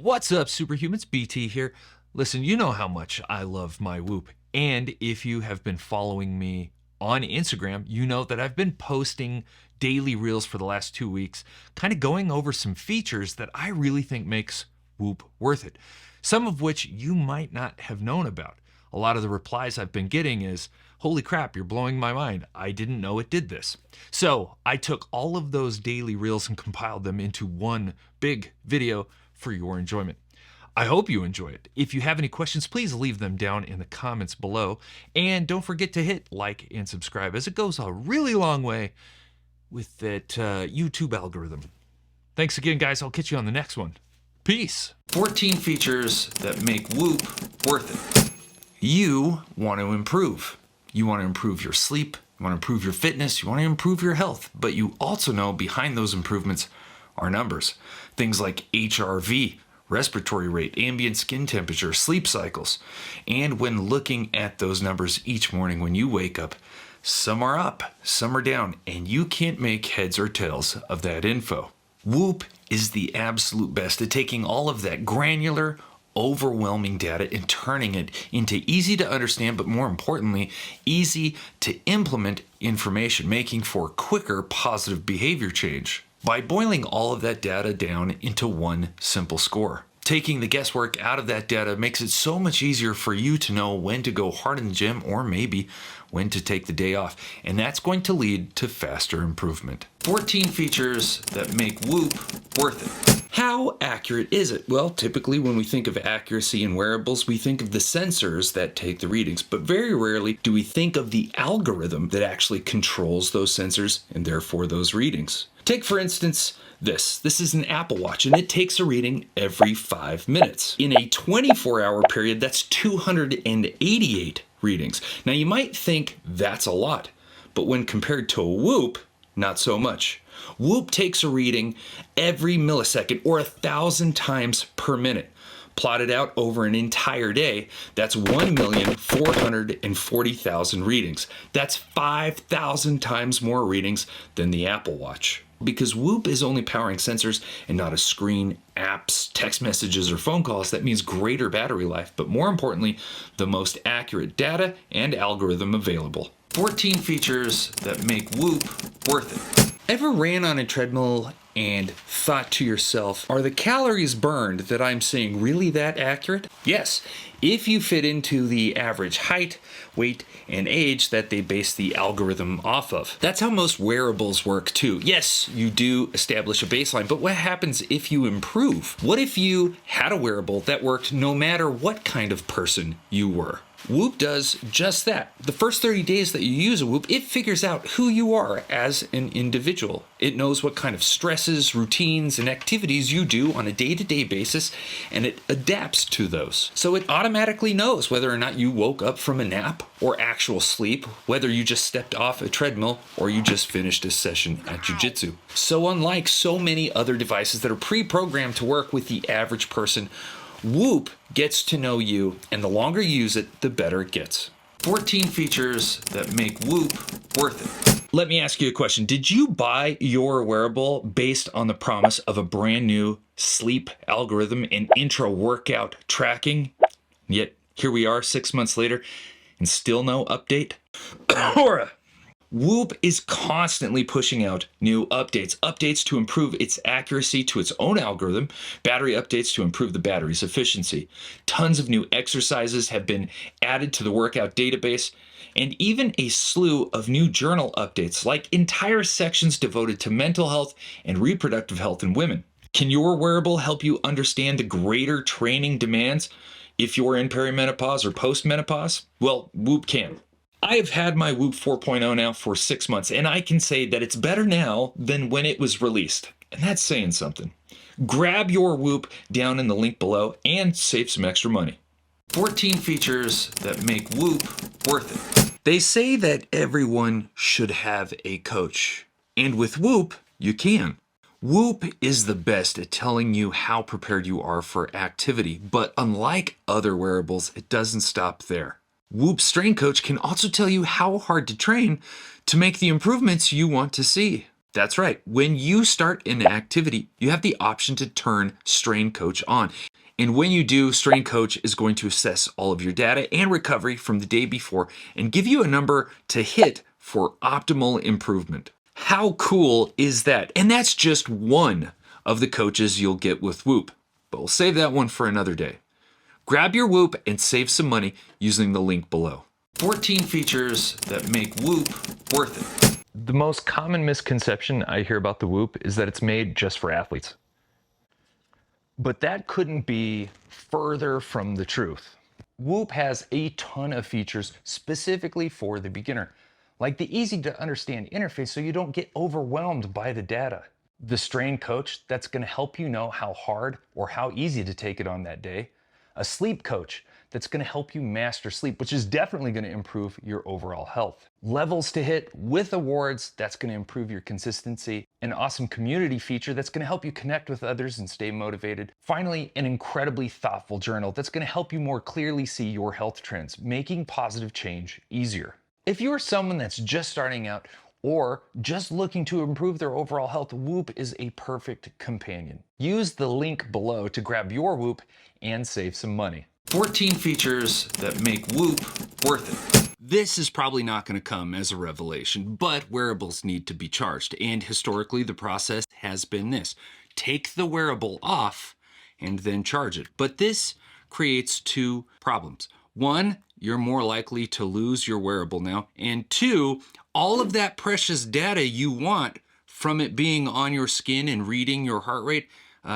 What's up, superhumans? BT here. Listen, you know how much I love my Whoop. And if you have been following me on Instagram, you know that I've been posting daily reels for the last 2 weeks, kind of going over some features that I really think makes Whoop worth it. Some of which you might not have known about. A lot of the replies I've been getting is, holy crap, you're blowing my mind. I didn't know it did this. So I took all of those daily reels and compiled them into one big video for your enjoyment. I hope you enjoy it. If you have any questions, please leave them down in the comments below. And don't forget to hit like and subscribe, as it goes a really long way with that YouTube algorithm. Thanks again, guys. I'll catch you on the next one. Peace. 14 features that make Whoop worth it. You want to improve. You want to improve your sleep. You want to improve your fitness. You want to improve your health. But you also know behind those improvements are numbers. Things like HRV, respiratory rate, ambient skin temperature, sleep cycles. And when looking at those numbers each morning when you wake up, some are up, some are down, and you can't make heads or tails of that info. Whoop is the absolute best at taking all of that granular, overwhelming data and turning it into easy to understand, but more importantly, easy to implement information, making for quicker positive behavior change by boiling all of that data down into one simple score. Taking the guesswork out of that data makes it so much easier for you to know when to go hard in the gym or maybe when to take the day off. And that's going to lead to faster improvement. 14 features that make Whoop worth it. How accurate is it? Well, typically when we think of accuracy in wearables, we think of the sensors that take the readings, but very rarely do we think of the algorithm that actually controls those sensors and therefore those readings. Take, for instance, this. This is an Apple Watch, and it takes a reading every 5 minutes. In a 24-hour period, that's 288 readings. Now, you might think that's a lot, but when compared to a Whoop, not so much. Whoop takes a reading every millisecond or 1,000 times per minute. Plotted out over an entire day, that's 1,440,000 readings. That's 5,000 times more readings than the Apple Watch. Because Whoop is only powering sensors and not a screen, apps, text messages, or phone calls, that means greater battery life, but more importantly, the most accurate data and algorithm available. 14 features that make Whoop worth it. Ever ran on a treadmill and thought to yourself, are the calories burned that I'm seeing really that accurate? Yes, if you fit into the average height, weight, and age that they base the algorithm off of. That's how most wearables work too. Yes, you do establish a baseline, but what happens if you improve? What if you had a wearable that worked no matter what kind of person you were? Whoop does just that. The first 30 days that you use a Whoop, it figures out who you are as an individual. It knows what kind of stresses, routines, and activities you do on a day-to-day basis, and it adapts to those. So it automatically knows whether or not you woke up from a nap or actual sleep, whether you just stepped off a treadmill or you just finished a session at jiu-jitsu. So unlike so many other devices that are pre-programmed to work with the average person, Whoop gets to know you, and the longer you use it, the better it gets. 14 features that make Whoop worth it. Let me ask you a question. Did you buy your wearable based on the promise of a brand new sleep algorithm and intra-workout tracking? Yet here we are 6 months later and still no update? Whoop is constantly pushing out new updates to improve its accuracy to its own algorithm, battery updates to improve the battery's efficiency. Tons of new exercises have been added to the workout database, and even a slew of new journal updates, like entire sections devoted to mental health and reproductive health in women. Can your wearable help you understand the greater training demands if you're in perimenopause or postmenopause? Well, Whoop can. I have had my Whoop 4.0 now for 6 months, and I can say that it's better now than when it was released. And that's saying something. Grab your Whoop down in the link below and save some extra money. 14 features that make Whoop worth it. They say that everyone should have a coach. And with Whoop, you can. Whoop is the best at telling you how prepared you are for activity, but unlike other wearables, it doesn't stop there. Whoop Strength Coach can also tell you how hard to train to make the improvements you want to see. That's right. When you start an activity, you have the option to turn Strain Coach on. And when you do, Strain Coach is going to assess all of your data and recovery from the day before and give you a number to hit for optimal improvement. How cool is that? And that's just one of the coaches you'll get with Woop. But we'll save that one for another day. Grab your Woop and save some money using the link below. 14 features that make Woop worth it. The most common misconception I hear about the Woop is that it's made just for athletes. But that couldn't be further from the truth. Woop has a ton of features specifically for the beginner, like the easy to understand interface so you don't get overwhelmed by the data. The strain coach that's going to help you know how hard or how easy to take it on that day. A sleep coach that's going to help you master sleep, which is definitely going to improve your overall health. Levels to hit with awards, that's going to improve your consistency. An awesome community feature that's going to help you connect with others and stay motivated. Finally, an incredibly thoughtful journal that's going to help you more clearly see your health trends, making positive change easier. If you are someone that's just starting out or just looking to improve their overall health, Woop is a perfect companion. Use the link below to grab your Woop and save some money. 14 features that make Woop worth it. This is probably not going to come as a revelation, but wearables need to be charged. And historically, the process has been this. Take the wearable off and then charge it. But this creates two problems. One, you're more likely to lose your wearable now. And two, all of that precious data you want from it being on your skin and reading your heart rate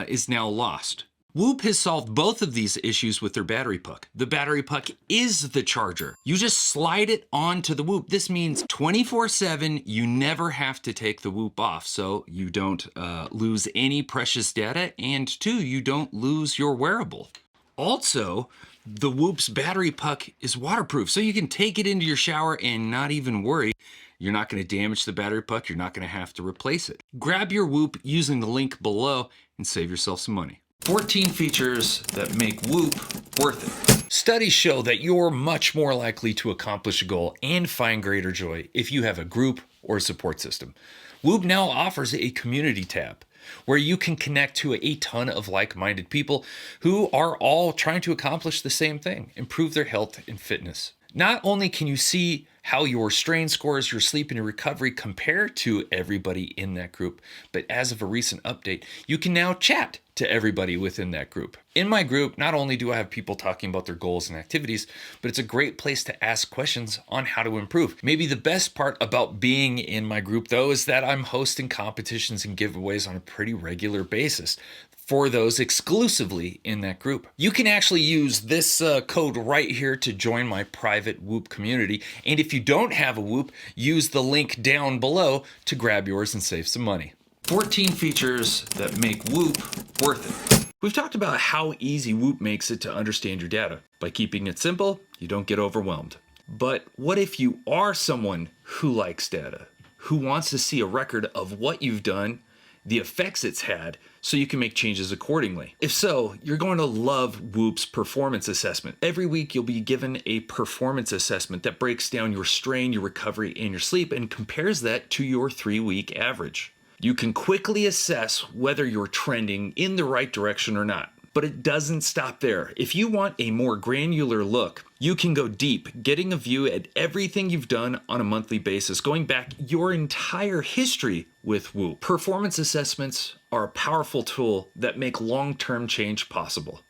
is now lost. Woop has solved both of these issues with their battery puck. The battery puck is the charger. You just slide it onto the Woop. This means 24/7, you never have to take the Woop off, so you don't lose any precious data, and two, you don't lose your wearable. Also, the Woop's battery puck is waterproof, so you can take it into your shower and not even worry. You're not going to damage the battery puck. You're not going to have to replace it. Grab your Woop using the link below and save yourself some money. 14 features that make Woop worth it. Studies show that you're much more likely to accomplish a goal and find greater joy if you have a group or a support system. Woop now offers a community tab where you can connect to a ton of like-minded people who are all trying to accomplish the same thing, improve their health and fitness. Not only can you see how your strain scores, your sleep, and your recovery compare to everybody in that group, but as of a recent update, you can now chat to everybody within that group. In my group, not only do I have people talking about their goals and activities, but it's a great place to ask questions on how to improve. Maybe the best part about being in my group, though, is that I'm hosting competitions and giveaways on a pretty regular basis for those exclusively in that group. You can actually use this code right here to join my private Woop community. And if you don't have a Woop, use the link down below to grab yours and save some money. 14 features that make Woop worth it. We've talked about how easy Woop makes it to understand your data. By keeping it simple, you don't get overwhelmed. But what if you are someone who likes data, who wants to see a record of what you've done, the effects it's had, so you can make changes accordingly? If so, you're going to love Woop's performance assessment. Every week you'll be given a performance assessment that breaks down your strain, your recovery, and your sleep and compares that to your 3-week average. You can quickly assess whether you're trending in the right direction or not. But it doesn't stop there. If you want a more granular look, you can go deep, getting a view at everything you've done on a monthly basis, going back your entire history with Woop. Performance assessments are a powerful tool that make long-term change possible.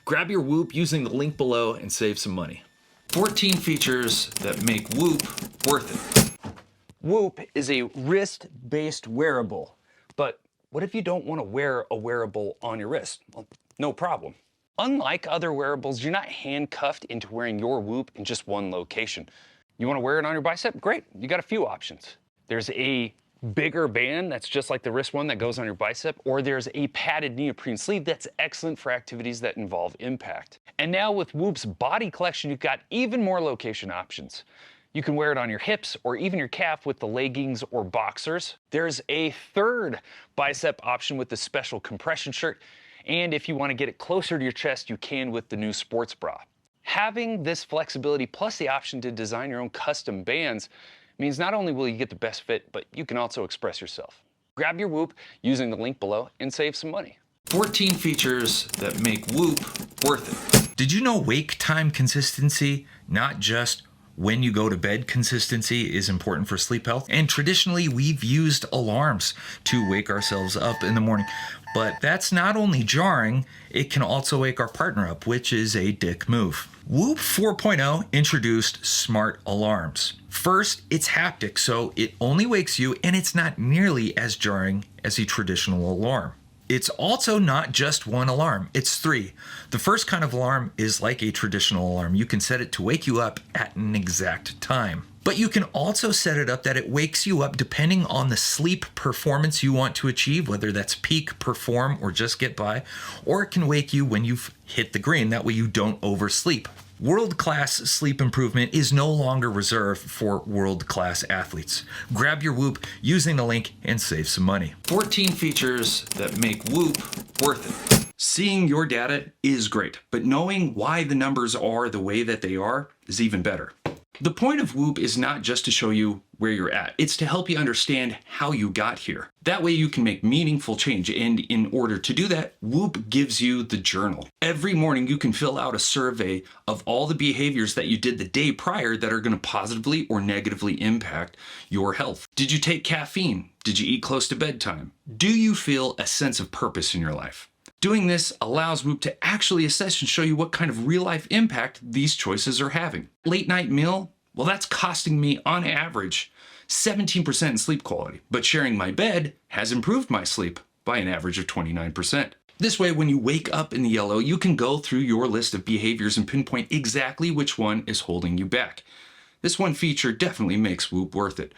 Grab your Woop using the link below and save some money. 14 features that make Woop worth it. Woop is a wrist-based wearable, but what if you don't want to wear a wearable on your wrist? Well, no problem. Unlike other wearables, you're not handcuffed into wearing your Woop in just one location. You want to wear it on your bicep? Great, you got a few options. There's a bigger band that's just like the wrist one that goes on your bicep, or there's a padded neoprene sleeve that's excellent for activities that involve impact. And now with Woop's body collection, you've got even more location options. You can wear it on your hips or even your calf with the leggings or boxers. There's a third bicep option with the special compression shirt. And if you want to get it closer to your chest, you can with the new sports bra. Having this flexibility plus the option to design your own custom bands means not only will you get the best fit, but you can also express yourself. Grab your Woop using the link below and save some money. 14 features that make Woop worth it. Did you know wake time consistency, not just when you go to bed consistency, is important for sleep health? And traditionally, we've used alarms to wake ourselves up in the morning. But that's not only jarring, it can also wake our partner up, which is a dick move. Woop 4.0 introduced smart alarms. First, it's haptic, so it only wakes you, and it's not nearly as jarring as a traditional alarm. It's also not just one alarm, it's three. The first kind of alarm is like a traditional alarm. You can set it to wake you up at an exact time. But you can also set it up that it wakes you up depending on the sleep performance you want to achieve, whether that's peak, perform, or just get by, or it can wake you when you've hit the green. That way you don't oversleep. World-class sleep improvement is no longer reserved for world-class athletes. Grab your Woop using the link and save some money. 14 features that make Woop worth it. Seeing your data is great, but knowing why the numbers are the way that they are is even better. The point of Woop is not just to show you where you're at, it's to help you understand how you got here. That way you can make meaningful change, and in order to do that, Woop gives you the journal. Every morning you can fill out a survey of all the behaviors that you did the day prior that are going to positively or negatively impact your health. Did you take caffeine? Did you eat close to bedtime? Do you feel a sense of purpose in your life? Doing this allows Woop to actually assess and show you what kind of real-life impact these choices are having. Late night meal? Well, that's costing me, on average, 17% in sleep quality. But sharing my bed has improved my sleep by an average of 29%. This way, when you wake up in the yellow, you can go through your list of behaviors and pinpoint exactly which one is holding you back. This one feature definitely makes Woop worth it.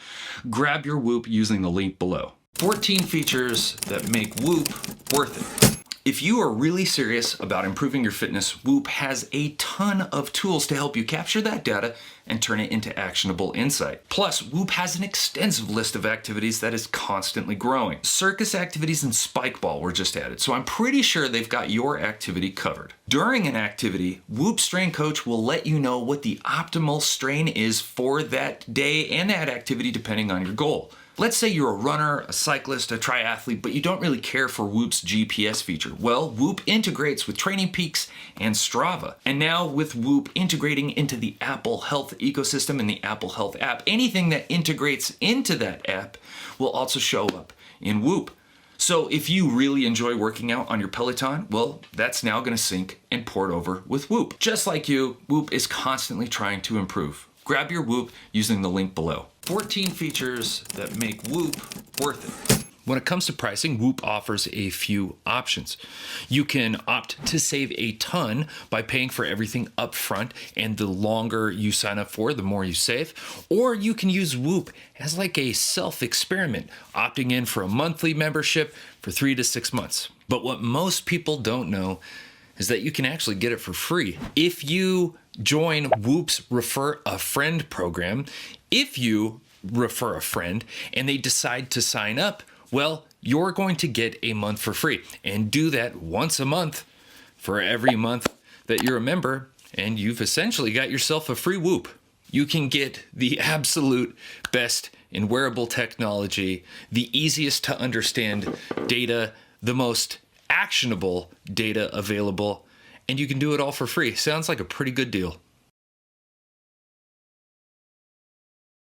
Grab your Woop using the link below. 14 features that make Woop worth it. If you are really serious about improving your fitness, Woop has a ton of tools to help you capture that data and turn it into actionable insight. Plus, Woop has an extensive list of activities that is constantly growing. Circus activities and spike ball were just added, so I'm pretty sure they've got your activity covered. During an activity, Woop Strain Coach will let you know what the optimal strain is for that day and that activity depending on your goal. Let's say you're a runner, a cyclist, a triathlete, but you don't really care for Woop's GPS feature. Well, Woop integrates with Training Peaks and Strava. And now with Woop integrating into the Apple Health ecosystem and the Apple Health app, anything that integrates into that app will also show up in Woop. So if you really enjoy working out on your Peloton, well, that's now going to sync and port over with Woop. Just like you, Woop is constantly trying to improve. Grab your Woop using the link below. 14 features that make Woop worth it. When it comes to pricing, Woop offers a few options. You can opt to save a ton by paying for everything up front, and the longer you sign up for, the more you save. Or you can use Woop as like a self-experiment, opting in for a monthly membership for 3 to 6 months. But what most people don't know is that you can actually get it for free. If you join Woop's Refer a Friend program, if you refer a friend and they decide to sign up, well, you're going to get a month for free, and do that once a month for every month that you're a member, and you've essentially got yourself a free Woop. You can get the absolute best in wearable technology, the easiest to understand data, the most actionable data available, and you can do it all for free. Sounds like a pretty good deal.